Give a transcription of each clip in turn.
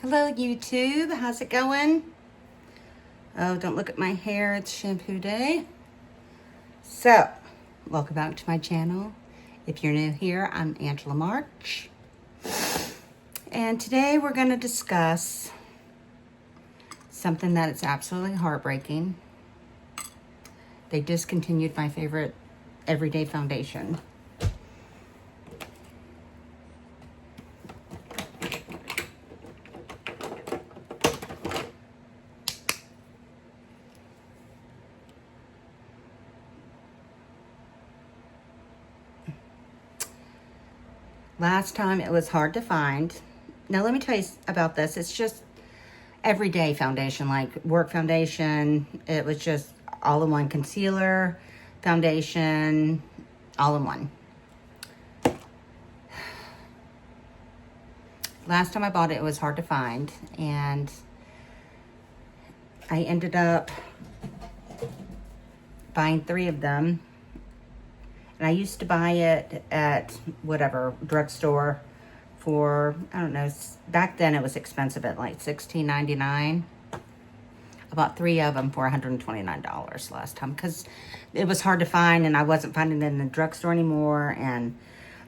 Hello YouTube, how's it going? Oh, don't look at my hair, it's shampoo day. So, welcome back to my channel. If you're new here, I'm Angela March. And today we're going to discuss something that is absolutely heartbreaking. They discontinued my favorite everyday foundation. Last time it was hard to find. Now let me tell you about this. It's just everyday foundation, like work foundation. It was just all-in-one concealer, foundation, all-in-one. Last time I bought it, it was hard to find, and I ended up buying 3 of them. And I used to buy it at whatever drugstore for, I don't know, back then it was expensive at like $16.99. I bought 3 of them for $129 last time because it was hard to find and I wasn't finding it in the drugstore anymore. And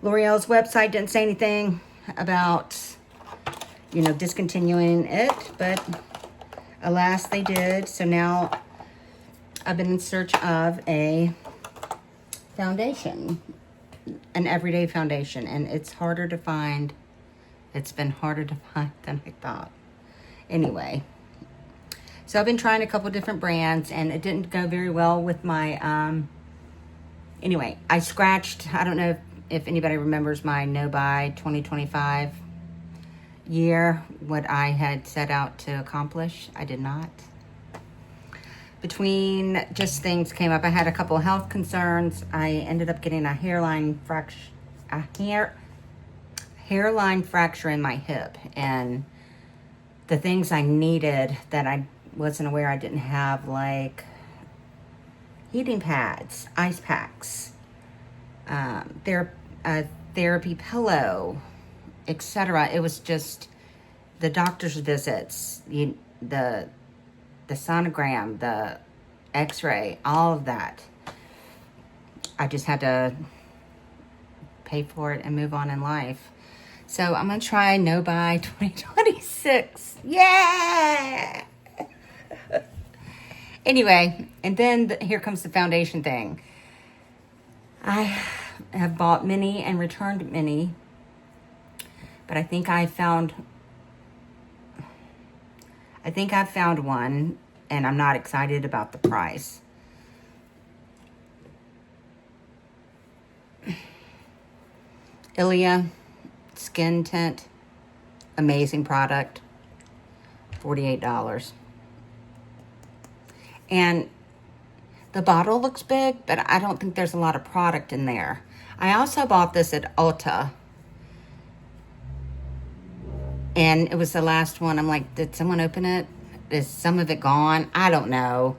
L'Oreal's website didn't say anything about, you know, discontinuing it, but alas, they did. So now I've been in search of a foundation, an everyday foundation, and it's harder to find. It's been harder to find than I thought. Anyway, so I've been trying a couple different brands and it didn't go very well with my anyway, I scratched, I don't know if anybody remembers my no buy 2025 year, what I had set out to accomplish. I did not. Between just things came up. I had a couple of health concerns. I ended up getting a hairline fracture in my hip, and the things I needed that I wasn't aware I didn't have, like heating pads, ice packs, therapy pillow, etc. It was just the doctor's visits, the sonogram, the x-ray, all of that. I just had to pay for it and move on in life. So I'm going to try No Buy 2026. Yeah! Anyway, and then here comes the foundation thing. I have bought many and returned many, but I think I've found one, and I'm not excited about the price. Ilia Skin Tint, amazing product, $48. And the bottle looks big, but I don't think there's a lot of product in there. I also bought this at Ulta, and it was the last one. I'm like, did someone open it? Is some of it gone? I don't know.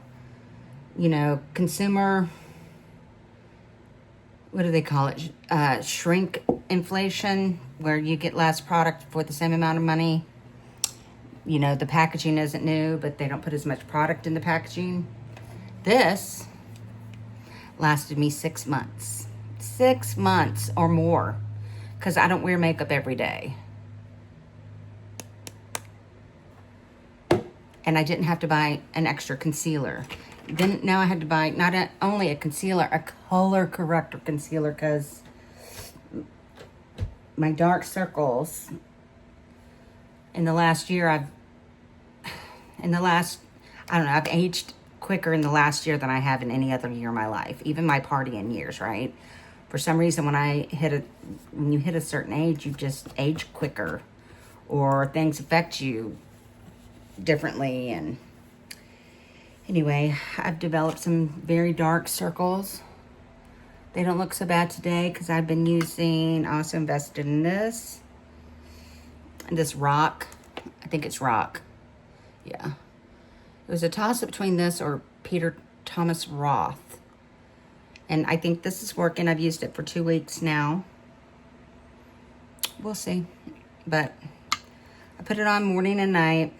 You know, consumer, what do they call it? Shrink inflation, where you get less product for the same amount of money. You know, the packaging isn't new, but they don't put as much product in the packaging. This lasted me 6 months. 6 months or more, because I don't wear makeup every day. And I didn't have to buy an extra concealer. Then now I had to buy not only a concealer, a color corrector concealer, because my dark circles in the last year, I've aged quicker in the last year than I have in any other year of my life, even my partying years, right? For some reason, when you hit a certain age, you just age quicker, or things affect you differently. And anyway, I've developed some very dark circles. They don't look so bad today because I've been also invested in this Rock. I think it's Rock. Yeah. It was a toss-up between this or Peter Thomas Roth. And I think this is working. I've used it for 2 weeks now. We'll see. But I put it on morning and night.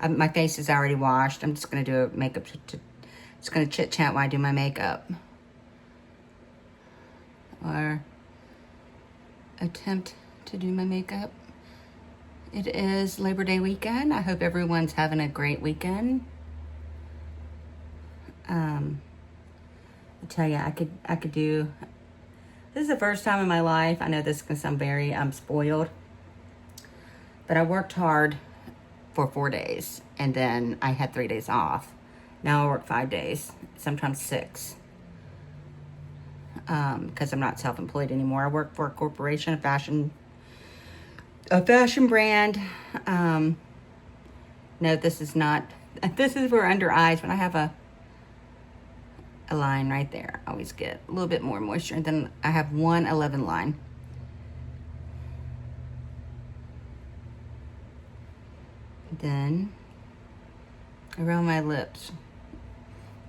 My face is already washed. I'm just going to do a makeup. Just going to chit-chat while I do my makeup. Or attempt to do my makeup. It is Labor Day weekend. I hope everyone's having a great weekend. I tell you, I could do. This is the first time in my life. I know this is gonna sound very spoiled, but I worked hard for 4 days, and then I had 3 days off. Now I work 5 days, sometimes 6, because I'm not self-employed anymore. I work for a corporation, a fashion brand. No, this is not. This is for under eyes. When I have a line right there, I always get a little bit more moisture. And then I have 111 line. Then around my lips.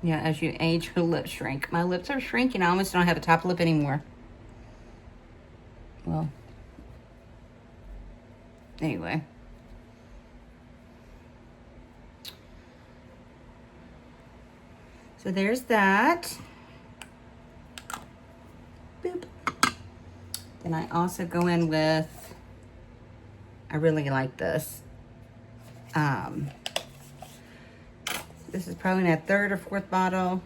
Yeah, as you age, your lips shrink. My lips are shrinking. I almost don't have a top lip anymore. Well, anyway. So there's that. Boop. Then I also go in with, I really like this. This is probably my 3rd or 4th bottle.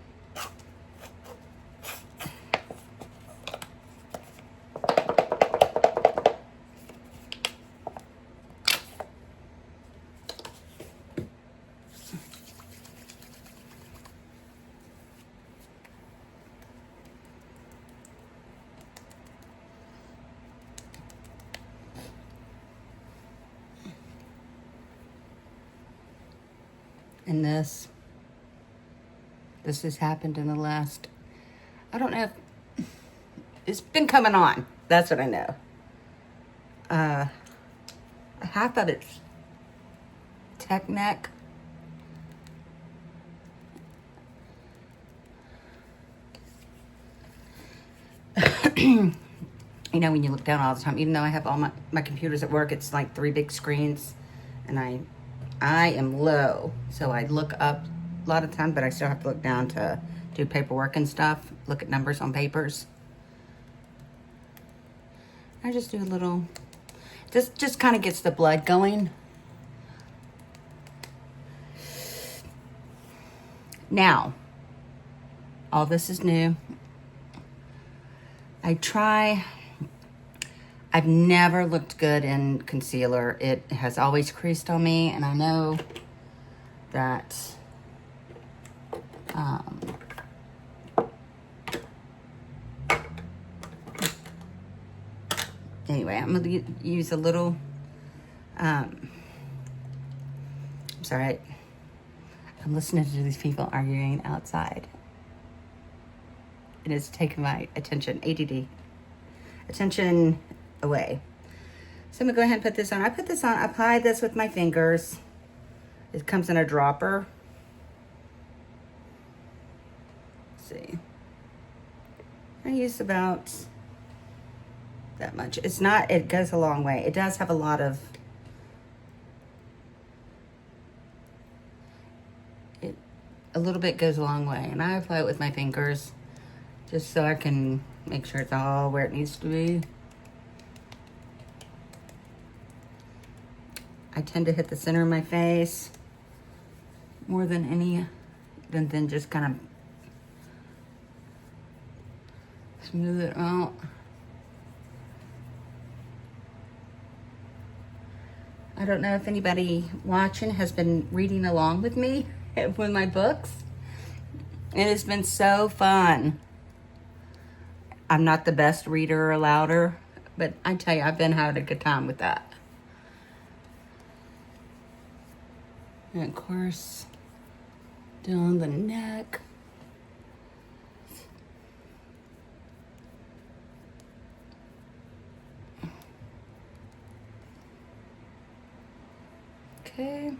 And this has happened in the last, I don't know if, it's been coming on. That's what I know. Half of it's tech neck. You know, when you look down all the time, even though I have all my computers at work, it's like 3 big screens, and I am low, so I look up a lot of times, but I still have to look down to do paperwork and stuff, look at numbers on papers. I just do a little, just kind of gets the blood going. Now, all this is new. I've never looked good in concealer. It has always creased on me, and I know that anyway, I'm gonna use a little, I'm sorry, I'm listening to these people arguing outside. It has taken my attention, ADD, attention away. So I'm gonna go ahead and put this on. I put this on, apply this with my fingers. It comes in a dropper. Let's see. I use about that much. It's not, it goes a long way. It does have a lot of, a little bit goes a long way. And I apply it with my fingers just so I can make sure it's all where it needs to be. I tend to hit the center of my face more than than just kind of smooth it out. I don't know if anybody watching has been reading along with me with my books. It has been so fun. I'm not the best reader or louder, but I tell you, I've been having a good time with that. And of course, down the neck. Okay.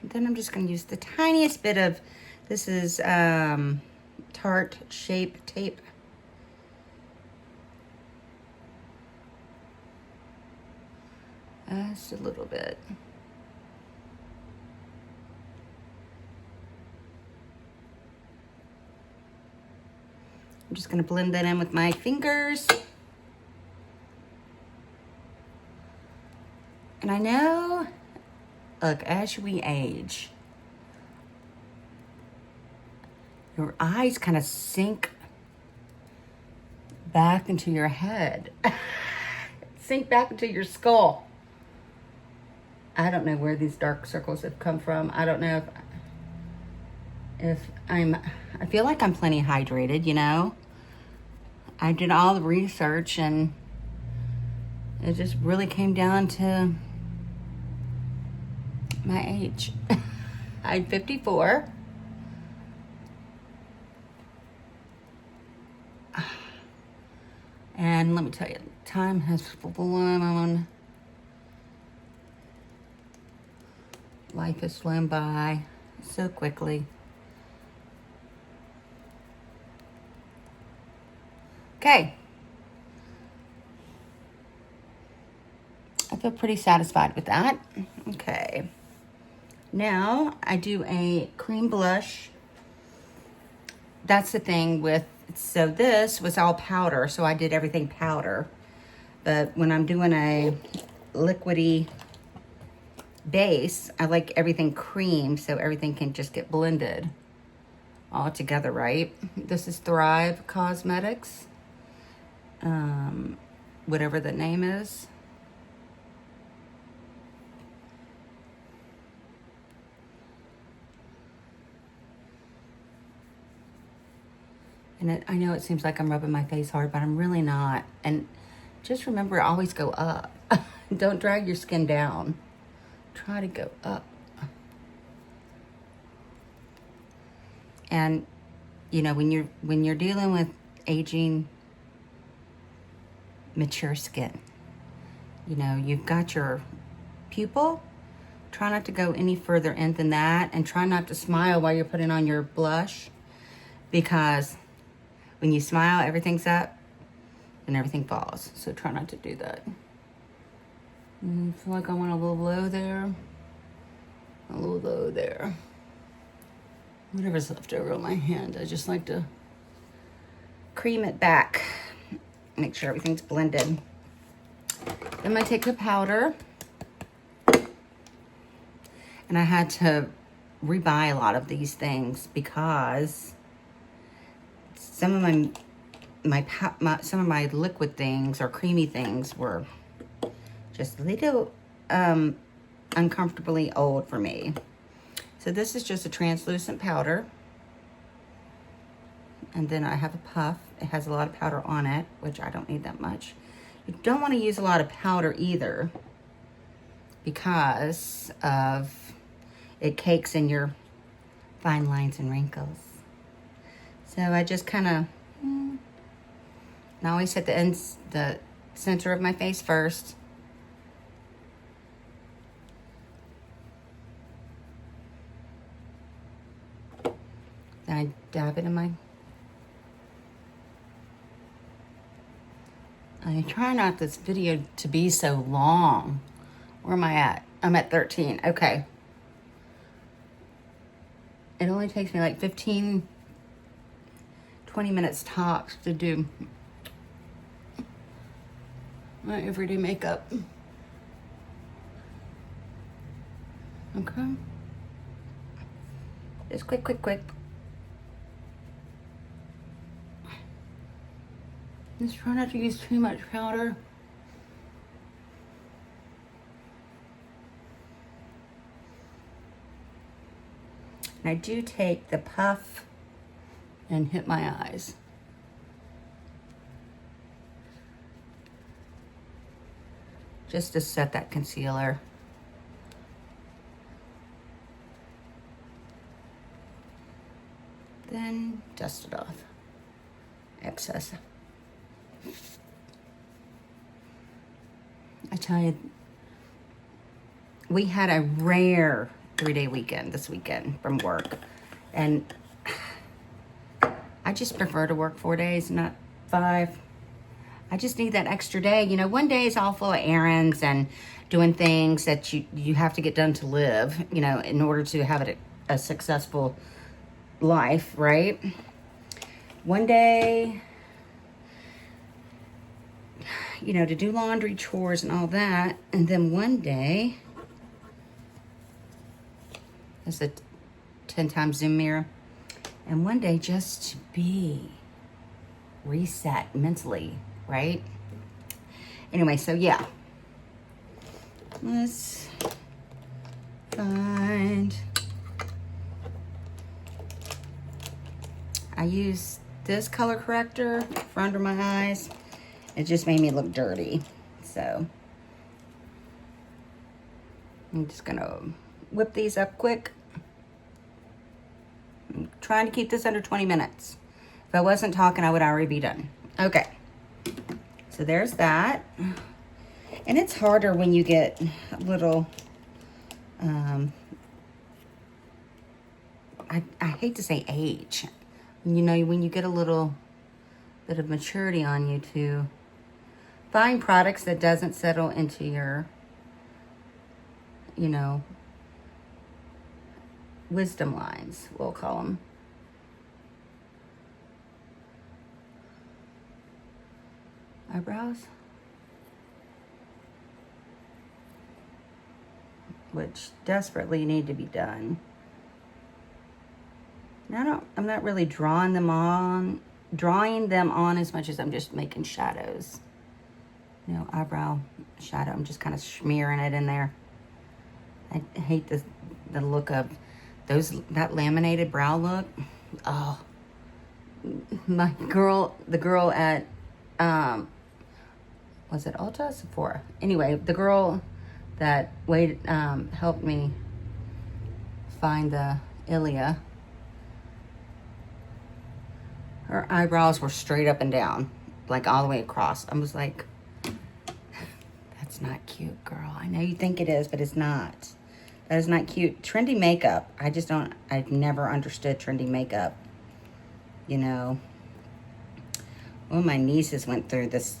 Then I'm just going to use the tiniest bit of, this is Tarte Shape Tape. Just a little bit. I'm just going to blend that in with my fingers. And I know, look, as we age, your eyes kind of sink back into your head. Sink back into your skull. I don't know where these dark circles have come from. I don't know if I feel like I'm plenty hydrated, you know. I did all the research and it just really came down to my age. I'm 54. And let me tell you, time has flown on. Life has flown by so quickly. Okay. I feel pretty satisfied with that. Okay. Now I do a cream blush. That's the thing with, so this was all powder, so I did everything powder. But when I'm doing a liquidy base, I like everything cream so everything can just get blended all together, right? This is Thrive Cosmetics. Whatever the name is. And I know it seems like I'm rubbing my face hard, but I'm really not. And just remember, always go up. Don't drag your skin down. Try to go up. And, you know, when you're dealing with aging, mature skin, you know, you've got your pupil. Try not to go any further in than that, and try not to smile while you're putting on your blush, because when you smile, everything's up and everything falls. So try not to do that. I feel like I want a little low there, a little low there. Whatever's left over on my hand, I just like to cream it back. Make sure everything's blended. Then I take the powder, and I had to rebuy a lot of these things because some of some of my liquid things or creamy things were just a little uncomfortably old for me. So this is just a translucent powder. And then I have a puff. It has a lot of powder on it, which I don't need that much. You don't want to use a lot of powder either, because of it cakes in your fine lines and wrinkles. So I just kind of, I always hit the center of my face first. Then I dab it in my, I try not this video to be so long. Where am I at? I'm at 13. Okay. It only takes me like 15, 20 minutes tops to do my everyday makeup. Okay. Just quick, quick, quick. Just try not to use too much powder. And I do take the puff and hit my eyes. Just to set that concealer. Then dust it off. Excess. I tell you, we had a rare 3-day weekend this weekend from work. And I just prefer to work 4 days, not 5. I just need that extra day. You know, one day is all full of errands and doing things that you have to get done to live, you know, in order to have a successful life, right? One day, you know, to do laundry, chores, and all that. And then one day, there's a 10 times zoom mirror. And one day just to be reset mentally, right? Anyway, so yeah. Let's find... I use this color corrector for under my eyes. It just made me look dirty. So I'm just gonna whip these up quick. I'm trying to keep this under 20 minutes. If I wasn't talking, I would already be done. Okay. So there's that. And it's harder when you get a little, I hate to say age. You know, when you get a little bit of maturity on you to find products that doesn't settle into your, you know, wisdom lines, we'll call them. Eyebrows. Which desperately need to be done. Now I'm not really drawing them on as much as I'm just making shadows. You know, eyebrow shadow. I'm just kind of smearing it in there. I hate the look of that laminated brow look. Oh, the girl at was it Ulta? Sephora? Anyway, the girl that helped me find the Ilia. Her eyebrows were straight up and down, like all the way across. I was like, that's not cute, girl. I know you think it is, but it's not. That is not cute. Trendy makeup. I've never understood trendy makeup. You know, one of my nieces went through this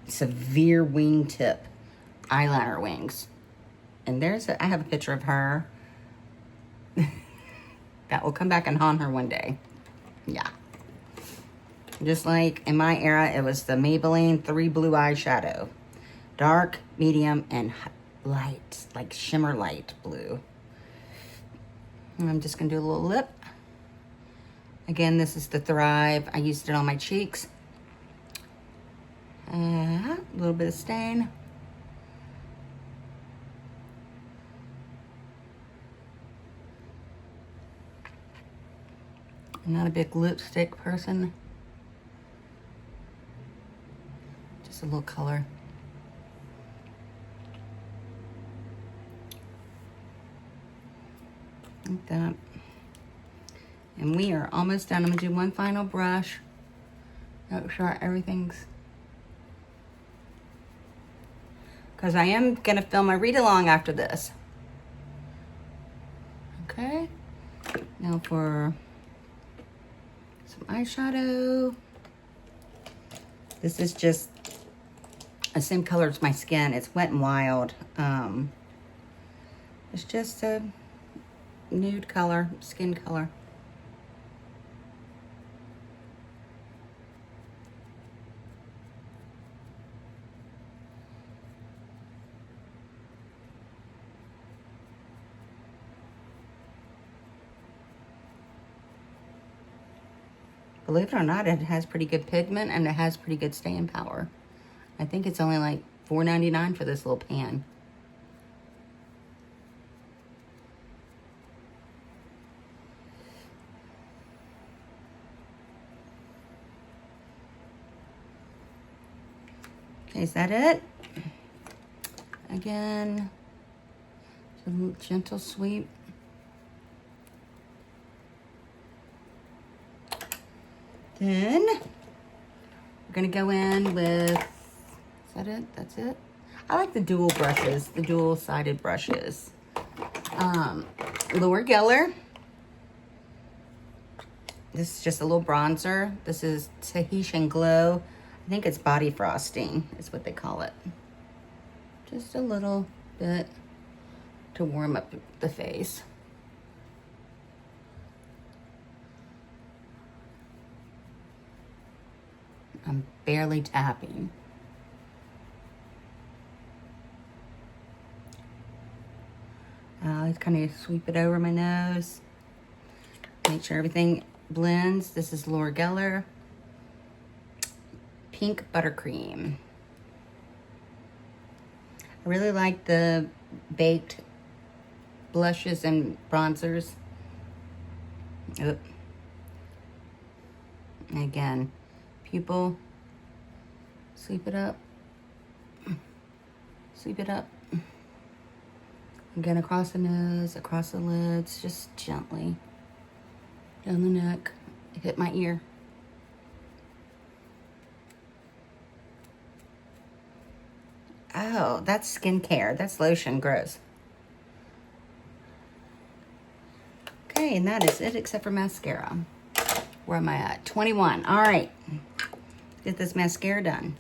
severe wingtip eyeliner wings. And I have a picture of her. That will come back and haunt her one day. Yeah. Just like in my era, it was the Maybelline 3 Blue eyeshadow. Dark, medium, and light, like shimmer light blue. And I'm just gonna do a little lip. Again, this is the Thrive. I used it on my cheeks. A little bit of stain. I'm not a big lipstick person. Just a little color. Like that. And we are almost done. I'm gonna do one final brush. Make sure everything's... because I am gonna film a read along after this. Okay. Now for some eyeshadow. This is just the same color as my skin. It's Wet n Wild. It's just a nude color, skin color. Believe it or not, it has pretty good pigment and it has pretty good staying power. I think it's only like $4.99 for this little pan. Okay, is that it? Again, a little gentle sweep. Then we're gonna go in with, is that it? That's it? I like the dual brushes, the dual-sided brushes. Laura Geller. This is just a little bronzer. This is Tahitian Glow. I think it's body frosting is what they call it. Just a little bit to warm up the face. I'm barely tapping. Let's kind of sweep it over my nose. Make sure everything blends. This is Laura Geller Pink Buttercream. I really like the baked blushes and bronzers. Oop. Again, pupil. Sweep it up. Sweep it up. Again, across the nose, across the lids, just gently. Down the neck, hit my ear. Oh, that's skincare. That's lotion, gross. Okay, and that is it except for mascara. Where am I at? 21. All right. Get this mascara done.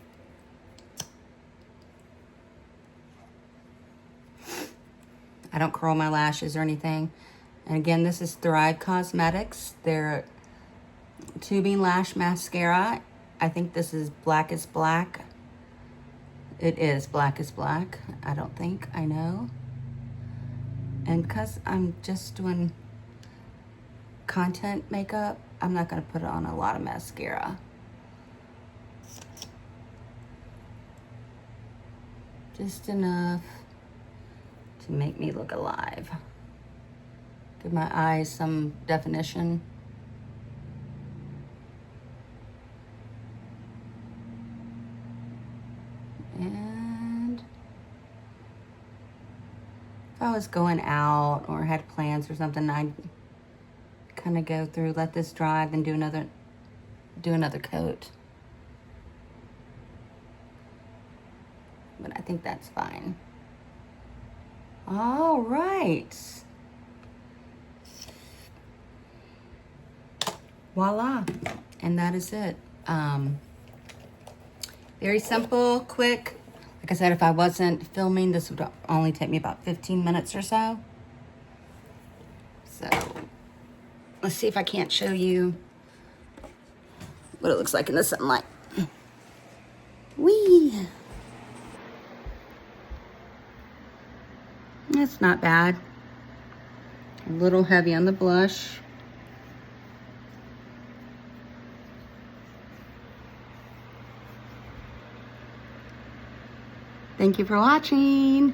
I don't curl my lashes or anything. And again, this is Thrive Cosmetics. Their tubing lash mascara. I think this is Black is Black. It is Black is Black. I don't think. I know. And because I'm just doing content makeup, I'm not going to put on a lot of mascara. Just enough to make me look alive. Give my eyes some definition. And if I was going out or had plans or something, I'd kind of go through, let this dry, then do another coat. But I think that's fine. All right. Voila. And that is it. Very simple, quick. Like I said, if I wasn't filming, this would only take me about 15 minutes or so. So let's see if I can't show you what it looks like in the sunlight. Whee! It's not bad. A little heavy on the blush. Thank you for watching.